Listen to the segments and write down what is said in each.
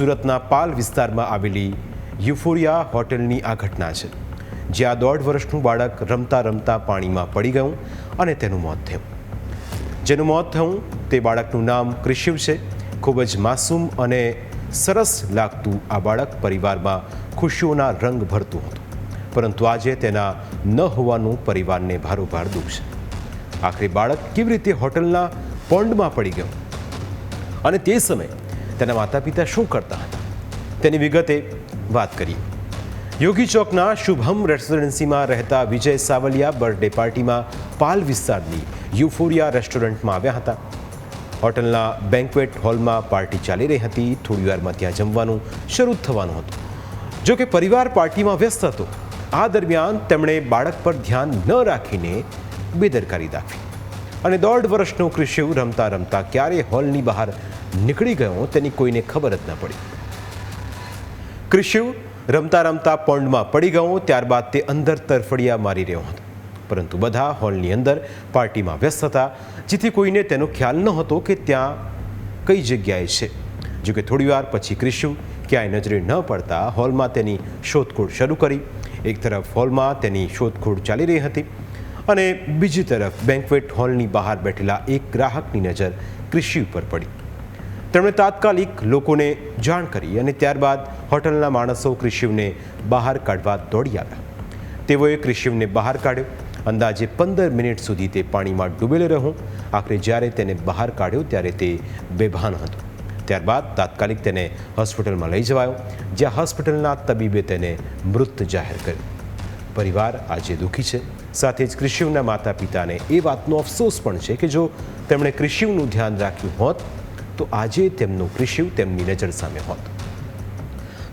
સુરતના પાલ વિસ્તારમાં આવેલી યુફોરિયા હોટલની આ ઘટના છે, જ્યાં 1.5 વર્ષનું બાળક રમતા રમતા પાણીમાં પડી ગયું અને તેનું મોત થયું. જેનું મોત થયું તે બાળકનું નામ ક્રિશિવ છે. ખૂબ જ માસૂમ અને સરસ લાગતું આ બાળક પરિવારમાં ખુશીઓના રંગ ભરતું હતું, પરંતુ આજે તેના ન હોવાનું પરિવારને ભારોભાર દુઃખ છે. આખરે બાળક કેવી રીતે હોટલના પોન્ડમાં પડી ગયું અને તે સમયે તેના માતા પિતા શું કરતા હતા તેની વિગતે વાત કરીએ. યોગી ચોકના શુભમ રેસિડેન્સીમાં રહેતા વિજય સાવલિયા બર્થડે પાર્ટીમાં પાલ વિસ્તારની યુફોરિયા રેસ્ટોરન્ટમાં આવ્યા હતા. હોટલના બેન્ક્વેટ હોલમાં પાર્ટી ચાલી રહી હતી. થોડી વારમાં ત્યાં જમવાનું શરૂ થવાનું હતું. જો કે પરિવાર પાર્ટીમાં વ્યસ્ત હતો. આ દરમિયાન તેમણે બાળક પર ધ્યાન ન રાખીને બેદરકારી દાખવી અને 1.5 વર્ષનો ક્રિશિવ રમતા રમતા ક્યારે હોલની બહાર નીકળી ગયો તેની કોઈને ખબર જ ન પડી. ક્રિશિવ રમતા રમતા પોન્ડમાં પડી ગયો. ત્યારબાદ તે અંદર તરફડિયા મારી રહ્યો હતો, પરંતુ બધા હોલની અંદર પાર્ટીમાં વ્યસ્ત હતા, જેથી કોઈને તેનો ખ્યાલ ન હતો કે ત્યાં કઈ જગ્યાએ છે. જો કે થોડીવાર પછી ક્રિશિવ ક્યાંય નજરે ન પડતા હોલમાં તેની શોધખોળ શરૂ કરી. એક તરફ હોલમાં તેની શોધખોળ ચાલી રહી હતી અને બીજી તરફ બેન્ક્વેટ હોલની બહાર બેઠેલા એક ગ્રાહકની નજર ક્રિશિવ પર પડી. તેમણે તાત્કાલિક લોકોને જાણ કરી અને ત્યારબાદ હોટલના માણસો ક્રિશિવને બહાર કાઢવા દોડી આવ્યા. તેઓએ ક્રિશિવને બહાર કાઢ્યો. અંદાજે 15 મિનિટ સુધી તે પાણીમાં ડૂબેલો રહ્યો. આખરે જ્યારે તેને બહાર કાઢ્યો ત્યારે તે બેભાન હતો. ત્યારબાદ તાત્કાલિક તેને હોસ્પિટલમાં લઈ જવાયો, જ્યાં હોસ્પિટલના તબીબે તેને મૃત જાહેર કર્યો. પરિવાર આજે દુઃખી છે. સાથે જ ક્રિશિવના માતા પિતાને એ વાતનો અફસોસ પણ છે કે જો તેમણે ક્રિશિવનું ધ્યાન રાખ્યું હોત તો આજે તેમનો ક્રિશિવ તેમની નજર સામે હોત.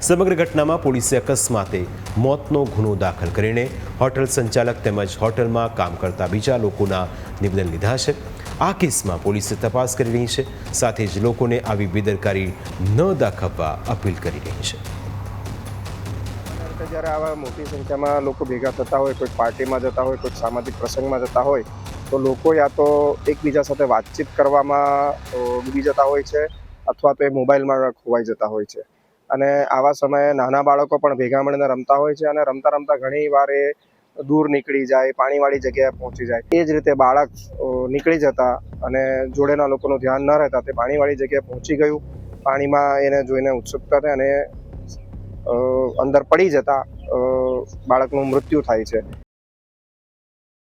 સમગ્ર ઘટનામાં પોલીસે અકસ્માતે મોતનો ગુનો દાખલ કરીને હોટલ સંચાલક તેમજ હોટલમાં કામ કરતા બીજા લોકોના નિવેદન લીધા છે. આ કેસમાં પોલીસે તપાસ કરી રહી છે. સાથે જ લોકોને આવી બેદરકારી ન દાખવવા અપીલ કરી રહી છે. જ્યારે આવા મોટી સંખ્યામાં લોકો ભેગા થતા હોય, કોઈ પાર્ટીમાં જતા હોય, કોઈ સામાજિક પ્રસંગમાં જતા હોય, તો લોકો યા તો એકબીજા સાથે વાતચીત કરવામાં ડૂબી જતા હોય છે અથવા તો એ મોબાઈલમાં ખોવાઈ જતા હોય છે. અને આવા સમયે નાના બાળકો પણ ભેગા મળીને રમતા હોય છે અને રમતા રમતા ઘણી વાર એ દૂર નીકળી જાય, પાણીવાળી જગ્યાએ પહોંચી જાય. એ જ રીતે બાળક નીકળી જતા અને જોડેના લોકોનું ધ્યાન ન રહેતા તે પાણીવાળી જગ્યાએ પહોંચી ગયું. પાણીમાં એને જોઈને ઉત્સુકતા થઈ અને અંદર પડી જતા બાળકનું મૃત્યુ થાય છે.